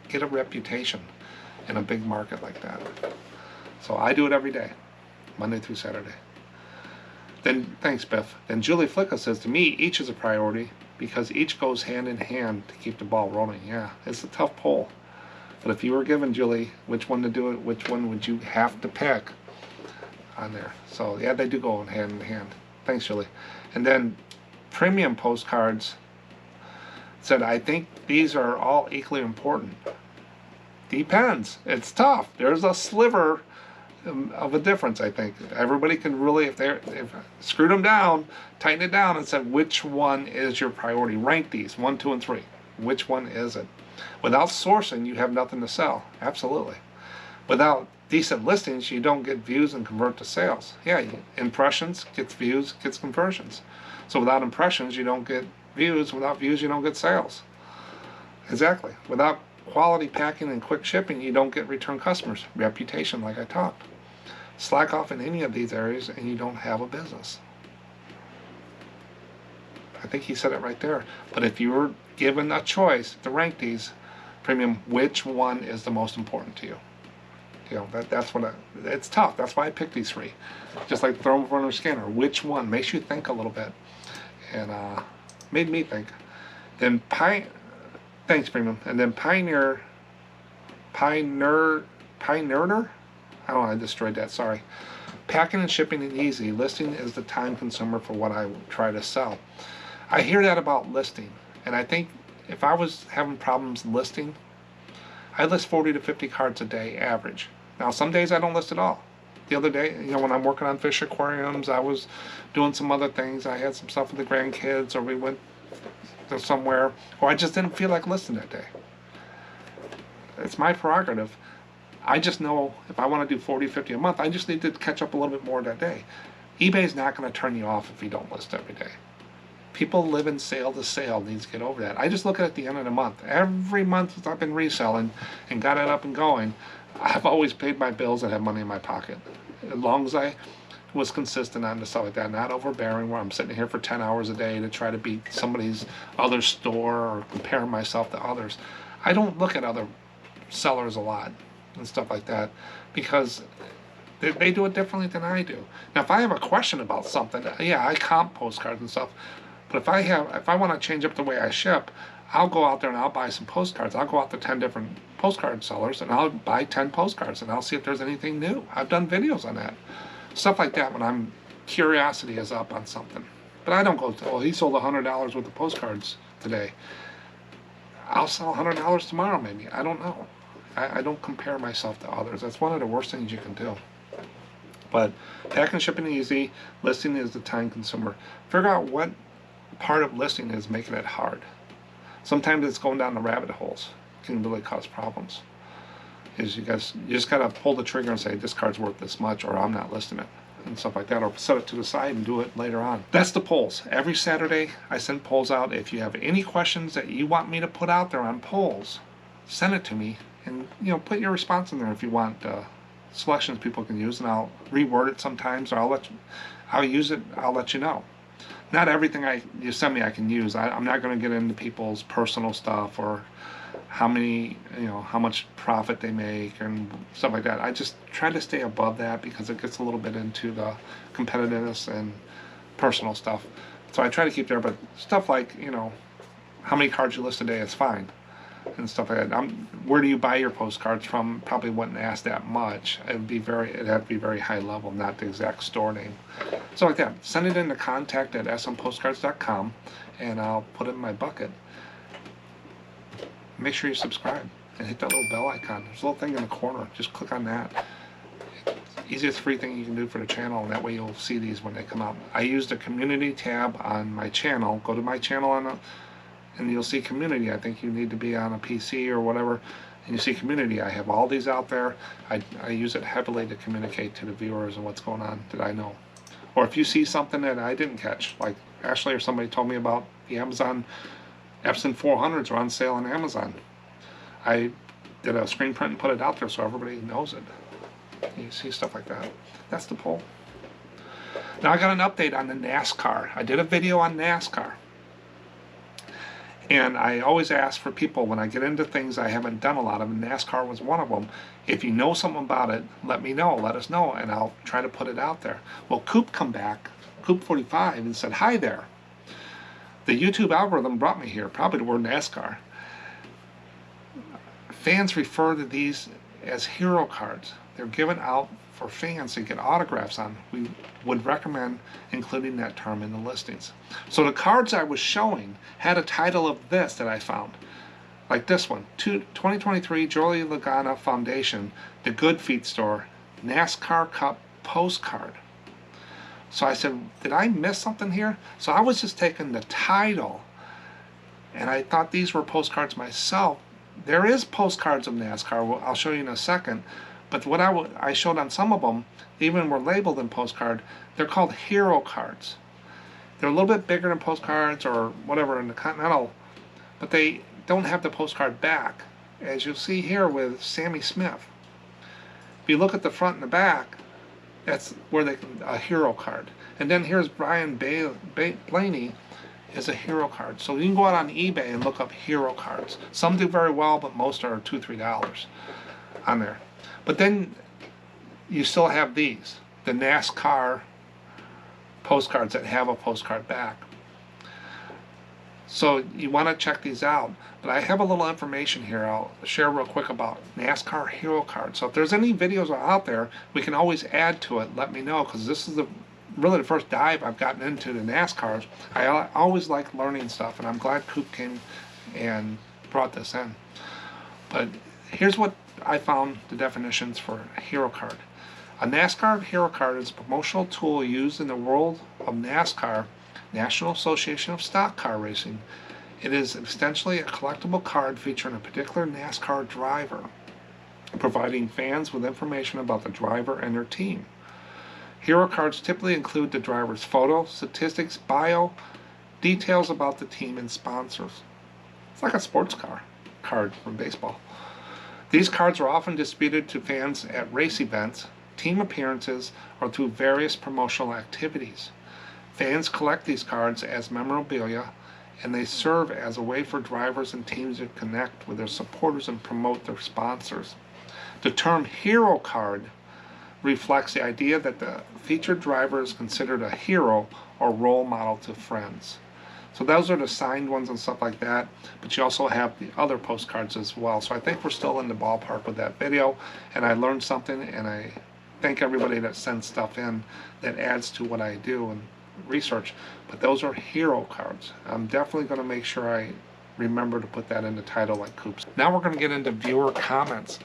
get a reputation in a big market like that. So I do it every day, Monday through Saturday. Then, thanks, Biff. Then Julie Flicka says, to me, each is a priority because each goes hand in hand to keep the ball rolling. Yeah, it's a tough poll. But if you were given, Julie, which one to do it, which one would you have to pick on there? So, yeah, they do go hand in hand. Thanks, Julie. And then premium postcards said, I think these are all equally important. Depends. It's tough. There's a sliver of a difference, I think. Everybody can really, if screwed them down, tighten it down and said, which one is your priority? Rank these, 1, 2, and 3. Which one is it? Without sourcing, you have nothing to sell. Absolutely. Without decent listings, you don't get views and convert to sales. Yeah, impressions gets views, gets conversions. So without impressions, you don't get views. Without views, you don't get sales. Exactly. Without quality packing and quick shipping, you don't get return customers. Reputation, like I talked. Slack off in any of these areas and you don't have a business. I think he said it right there. But if you were given a choice to rank these, premium, which one is the most important to you? You know, that's what it's tough. That's why I picked these 3. Just like throw them in front of a scanner. Which one makes you think a little bit? And made me think. Then thanks, premium. And then Pioneer. I don't know, I destroyed that, sorry. Packing and shipping is easy. Listing is the time consumer for what I try to sell. I hear that about listing, and I think if I was having problems listing, I list 40 to 50 cards a day average. Now some days I don't list at all. The other day, you know, when I'm working on fish aquariums, I was doing some other things. I had some stuff with the grandkids, or we went to somewhere, or I just didn't feel like listing that day. It's my prerogative. I just know if I want to do 40, 50 a month, I just need to catch up a little bit more that day. eBay's not going to turn you off if you don't list every day. People live in sale to sale, needs to get over that. I just look at the end of the month. Every month since I've been reselling and got it up and going, I've always paid my bills and had money in my pocket. As long as I was consistent on the stuff like that, not overbearing where I'm sitting here for 10 hours a day to try to beat somebody's other store or compare myself to others. I don't look at other sellers a lot and stuff like that because they do it differently than I do. Now if I have a question about something, yeah, I comp postcards and stuff, but if I want to change up the way I ship, I'll go out there and I'll buy some postcards. I'll go out to 10 different postcard sellers and I'll buy 10 postcards and I'll see if there's anything new. I've done videos on that. Stuff like that when curiosity is up on something. But I don't go, oh, he sold $100 worth of postcards today. I'll sell $100 tomorrow maybe. I don't know. I don't compare myself to others. That's one of the worst things you can do. But packing and shipping is easy. Listing is the time consumer. Figure out what part of listing is making it hard. Sometimes it's going down the rabbit holes. It can really cause problems. You just gotta pull the trigger and say this card's worth this much, or I'm not listing it, and stuff like that, or set it to the side and do it later on. That's the polls. Every Saturday I send polls out. If you have any questions that you want me to put out there on polls, send it to me, and put your response in there if you want. Selections people can use, and I'll reword it sometimes, or I'll use it. I'll let you know. Not everything you send me I can use. I'm not going to get into people's personal stuff or how much profit they make and stuff like that. I just try to stay above that because it gets a little bit into the competitiveness and personal stuff. So I try to keep there, but stuff like, how many cards you list a day is fine and stuff like that. Where do you buy your postcards from? Probably wouldn't ask that much. It'd have to be very high level, not the exact store name. So like that. Send it in to contact@SMPostcards.com and I'll put it in my bucket. Make sure you subscribe and hit that little bell icon. There's a little thing in the corner. Just click on that. Easiest free thing you can do for the channel, and that way you'll see these when they come out. I use the community tab on my channel. Go to my channel and you'll see community. I think you need to be on a PC or whatever, and you see community. I have all these out there. I use it heavily to communicate to the viewers and what's going on that I know. Or if you see something that I didn't catch, like Ashley or somebody told me about the Amazon Epson 400s are on sale on Amazon. I did a screen print and put it out there so everybody knows it. You see stuff like that. That's the poll. Now I got an update on the NASCAR. I did a video on NASCAR. And I always ask for people when I get into things I haven't done a lot of, and NASCAR was one of them. If you know something about it, let me know, let us know, and I'll try to put it out there. Well, Coop come back, Coop 45, and said, hi there. The YouTube algorithm brought me here, probably the word NASCAR. Fans refer to these as hero cards. They're given out for fans to get autographs on. We would recommend including that term in the listings. So the cards I was showing had a title of this that I found. Like this one, 2023 Jolie Lagana Foundation, The Good Feet Store, NASCAR Cup postcard. So I said, did I miss something here? So I was just taking the title, and I thought these were postcards myself. There is postcards of NASCAR, I'll show you in a second, but what I showed on some of them, even were labeled in postcard, they're called hero cards. They're a little bit bigger than postcards or whatever in the Continental, but they don't have the postcard back, as you'll see here with Sammy Smith. If you look at the front and the back, that's where a hero card. And then here's Brian Blaney is a hero card. So you can go out on eBay and look up hero cards. Some do very well, but most are $2, $3 on there. But then you still have these, the NASCAR postcards that have a postcard back. So you want to check these out. But I have a little information here I'll share real quick about NASCAR hero cards. So if there's any videos out there, we can always add to it. Let me know, because this is really the first dive I've gotten into the NASCARs. I always like learning stuff, and I'm glad Coop came and brought this in. But here's what I found the definitions for a hero card. A NASCAR hero card is a promotional tool used in the world of NASCAR, National Association of Stock Car Racing. It is essentially a collectible card featuring a particular NASCAR driver, providing fans with information about the driver and their team. Hero cards typically include the driver's photo, statistics, bio, details about the team, and sponsors. It's like a sports car card from baseball. These cards are often distributed to fans at race events, team appearances, or through various promotional activities. Fans collect these cards as memorabilia, and they serve as a way for drivers and teams to connect with their supporters and promote their sponsors. The term hero card reflects the idea that the featured driver is considered a hero or role model to friends. So those are the signed ones and stuff like that, but you also have the other postcards as well. So I think we're still in the ballpark with that video, and I learned something, and I thank everybody that sends stuff in that adds to what I do and research. But those are hero cards. I'm definitely going to make sure I remember to put that in the title like Coops. Now we're going to get into viewer comments.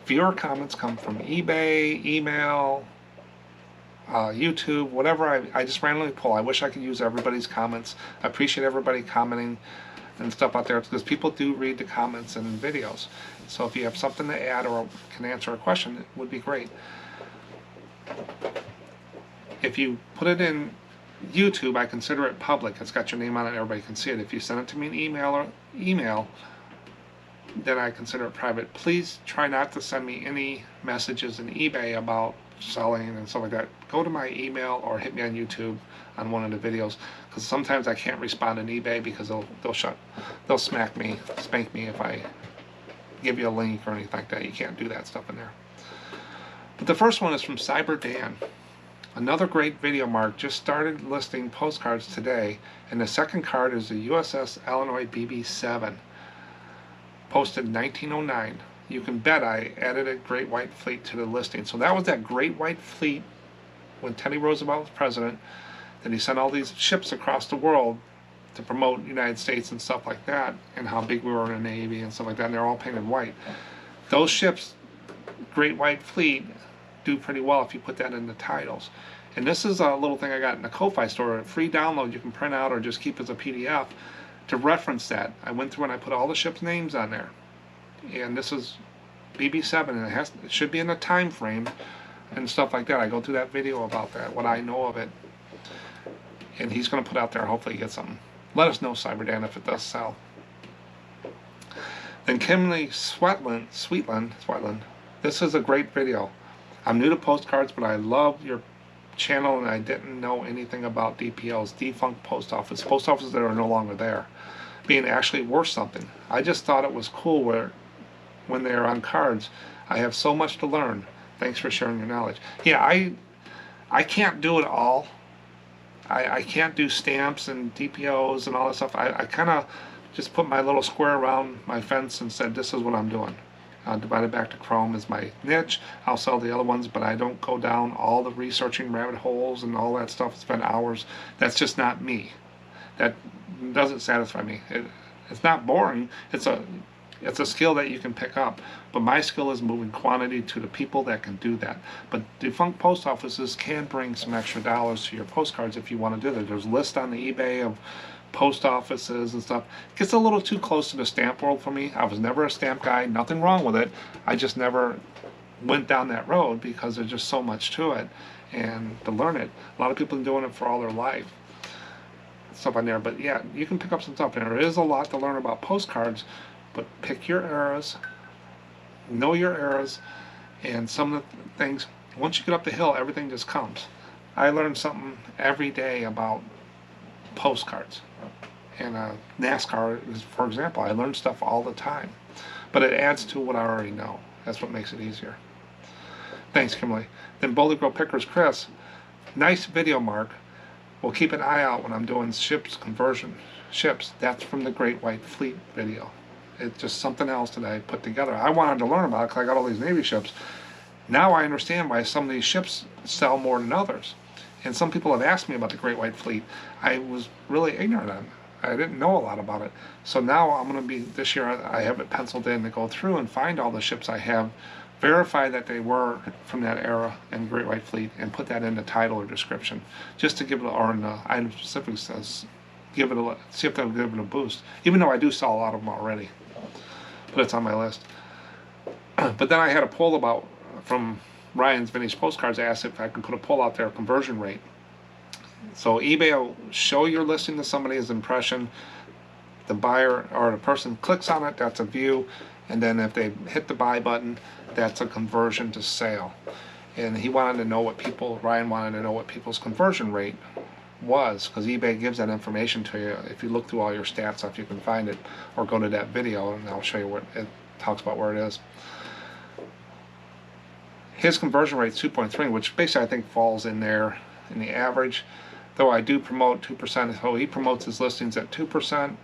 Viewer comments come from eBay, email, YouTube, whatever I just randomly pull. I wish I could use everybody's comments. I appreciate everybody commenting and stuff out there, because people do read the comments and videos. So if you have something to add or can answer a question, it would be great. If you put it in YouTube, I consider it public. It's got your name on it, everybody can see it. If you send it to me in email, then I consider it private. Please try not to send me any messages in eBay about selling and stuff like that. Go to my email or hit me on YouTube on one of the videos, because sometimes I can't respond in eBay because they'll spank me if I give you a link or anything like that. You can't do that stuff in there. But the first one is from Cyber Dan. Another great video, Mark. Just started listing postcards today, and the second card is the USS Illinois BB-7, posted in 1909. You can bet I added a Great White Fleet to the listing. So that was that Great White Fleet when Teddy Roosevelt was president, that he sent all these ships across the world to promote the United States and stuff like that, and how big we were in the Navy and stuff like that, and they're all painted white. Those ships, Great White Fleet, do pretty well if you put that in the titles. And this is a little thing I got in the Ko-Fi store, a free download you can print out or just keep as a PDF to reference that. I went through and I put all the ships' names on there. And this is BB-7, and it should be in a time frame and stuff like that. I go through that video about that, what I know of it. And he's going to put out there, hopefully get something. Let us know, CyberDan, if it does sell. Then Kimberly Sweetland, this is a great video. I'm new to postcards, but I love your channel, and I didn't know anything about DPOs, defunct post offices that are no longer there, being actually worth something. I just thought it was cool when they're on cards. I have so much to learn. Thanks for sharing your knowledge. Yeah, I can't do it all. I can't do stamps and DPOs and all that stuff. I kind of just put my little square around my fence and said, this is what I'm doing. Divided back to Chrome is my niche. I'll sell the other ones, but I don't go down all the researching rabbit holes and all that stuff. Spend hours. That's just not me. That doesn't satisfy me. It's not boring. It's a skill that you can pick up, but my skill is moving quantity to the people that can do that. But defunct post offices can bring some extra dollars to your postcards if you want to do that. There's lists on the eBay of post offices and stuff. It gets a little too close to the stamp world for me. I was never a stamp guy, nothing wrong with it. I just never went down that road because there's just so much to it, and to learn it. A lot of people have been doing it for all their life. Stuff on there, but yeah, you can pick up some stuff. And there is a lot to learn about postcards, but pick your eras, know your eras, and some of the things, once you get up the hill, everything just comes. I learn something every day about postcards. And NASCAR, for example, I learn stuff all the time. But it adds to what I already know. That's what makes it easier. Thanks, Kimberly. Then Boulder Grove Pickers Chris, nice video, Mark. We'll keep an eye out when I'm doing ships conversion. Ships, that's from the Great White Fleet video. It's just something else that I put together. I wanted to learn about it because I got all these Navy ships. Now I understand why some of these ships sell more than others. And some people have asked me about the Great White Fleet. I was really ignorant on it. I didn't know a lot about it. So now I'm going to be, this year I have it penciled in to go through and find all the ships I have, verify that they were from that era in Great White Fleet, and put that in the title or description, just to give it, or in the item specific says, give it a, see if they'll give it a boost, even though I do sell a lot of them already. But it's on my list. But then I had a poll about, from Ryan's Vintage Postcards, asked if I can put a poll out there, conversion rate. So eBay will show your listing to somebody as impression. The buyer or the person clicks on it, that's a view, and then if they hit the buy button, that's a conversion to sale. And he wanted to know what people, Ryan wanted to know what people's conversion rate was, because eBay gives that information to you. If you look through all your stats stuff, you can find it, or go to that video and I'll show you what it talks about, where it is. His conversion rate is 2.3, which basically I think falls in there in the average, though I do promote 2%, so he promotes his listings at 2%.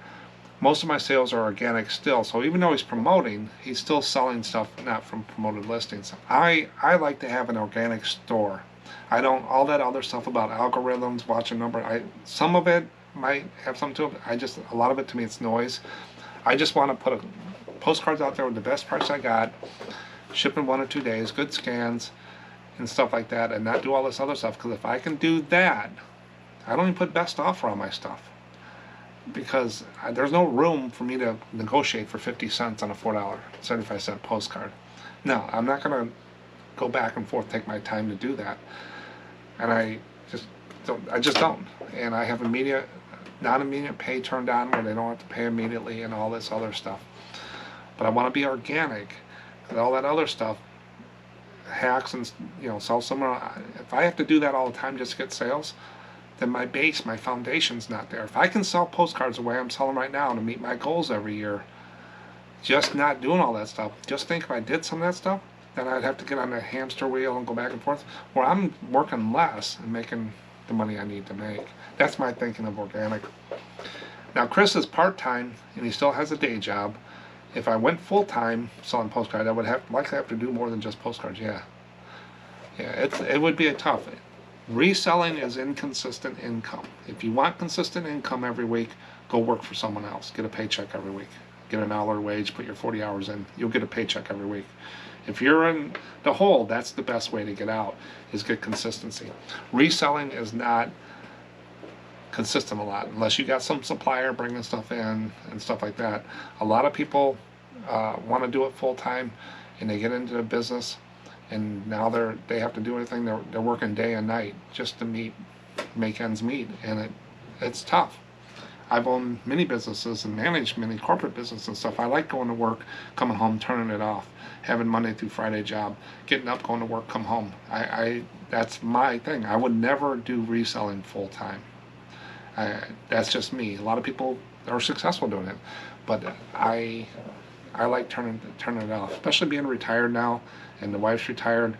Most of my sales are organic still, so even though he's promoting, he's still selling stuff not from promoted listings. I like to have an organic store. I don't, all that other stuff about algorithms, watch a number, some of it might have something to it. A lot of it to me, it's noise. I just want to put postcards out there with the best price I got, ship in 1 or 2 days, good scans, and stuff like that, and not do all this other stuff. Because if I can do that, I don't even put best offer on my stuff, because there's no room for me to negotiate for 50 cents on a $4.75 postcard. No, I'm not going to go back and forth, take my time to do that. And I just don't. And I have non-immediate pay turned on, where they don't have to pay immediately and all this other stuff. But I want to be organic, because all that other stuff, hacks and, sell somewhere. If I have to do that all the time just to get sales, then my base, my foundation's not there. If I can sell postcards the way I'm selling right now to meet my goals every year, just not doing all that stuff, just think if I did some of that stuff, then I'd have to get on the hamster wheel and go back and forth, where I'm working less and making the money I need to make. That's my thinking of organic. Now Chris is part-time and he still has a day job. If I went full-time selling postcards, I would likely have to do more than just postcards. Yeah, it would be a tough. Reselling is inconsistent income. If you want consistent income every week, go work for someone else. Get a paycheck every week. Get an hourly wage, put your 40 hours in. You'll get a paycheck every week. If you're in the hole, that's the best way to get out, is get consistency. Reselling is not consistent a lot, unless you got some supplier bringing stuff in and stuff like that. A lot of people want to do it full-time, and they get into the business, and now they have to do anything. They're working day and night just to make ends meet, and it's tough. I've owned many businesses and managed many corporate businesses and stuff. I like going to work, coming home, turning it off, having Monday through Friday job, getting up, going to work, come home. That's my thing. I would never do reselling full-time. That's just me. A lot of people are successful doing it, but I like turning it off, especially being retired now, and the wife's retired.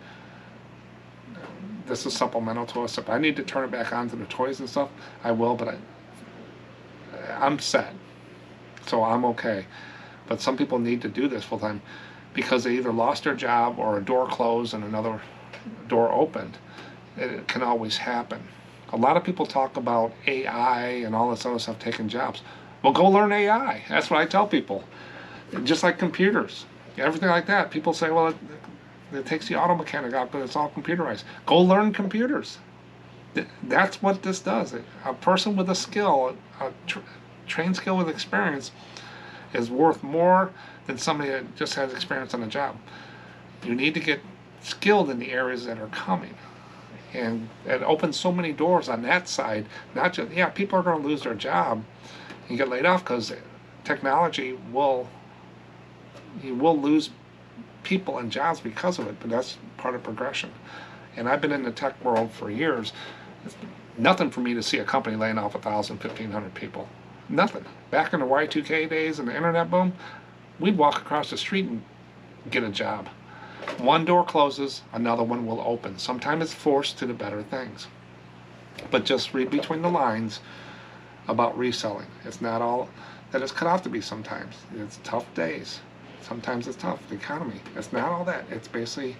This is supplemental to us. If I need to turn it back on to the toys and stuff, I will, but I'm set, so I'm okay. But some people need to do this full time because they either lost their job or a door closed and another door opened. It can always happen. A lot of people talk about AI and all this other stuff taking jobs. Well, go learn AI. That's what I tell people. Just like computers, everything like that. People say, well, it takes the auto mechanic out, but it's all computerized. Go learn computers. That's what this does. A person with a skill, a trained skill with experience, is worth more than somebody that just has experience on a job. You need to get skilled in the areas that are coming. And it opens so many doors on that side. Not just, yeah, people are going to lose their job and get laid off because technology you will lose people and jobs because of it, but that's part of progression. And I've been in the tech world for years. It's nothing for me to see a company laying off 1,000, 1,500 people. Nothing. Back in the Y2K days and the internet boom, we'd walk across the street and get a job. One door closes, another one will open. Sometimes it's forced to the better things. But just read between the lines about reselling. It's not all that it's cut out to be sometimes. It's tough days. Sometimes it's tough, the economy. It's not all that. It's basically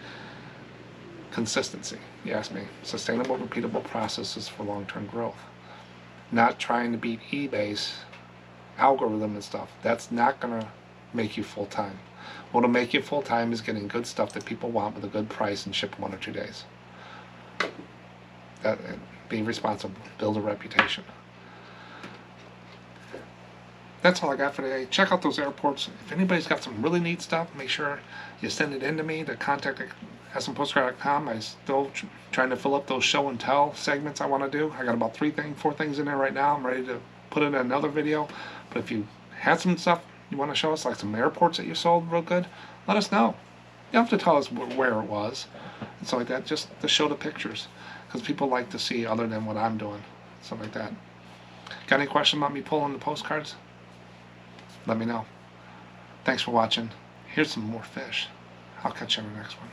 consistency, you ask me. Sustainable, repeatable processes for long-term growth. Not trying to beat eBay's algorithm and stuff. That's not going to make you full-time. What'll make you full-time is getting good stuff that people want with a good price and ship 1 or 2 days. Be responsible. Build a reputation. That's all I got for today. Check out those airports. If anybody's got some really neat stuff, make sure you send it in to me. To contact SMPostcards.com. I'm still trying to fill up those show and tell segments I want to do. I got about 4 things in there right now. I'm ready to put in another video. But if you had some stuff you want to show us, like some airports that you sold real good, let us know. You don't have to tell us where it was and stuff like that. Just to show the pictures, because people like to see other than what I'm doing, stuff like that. Got any question about me pulling the postcards? Let me know. Thanks for watching. Here's some more fish. I'll catch you on the next one.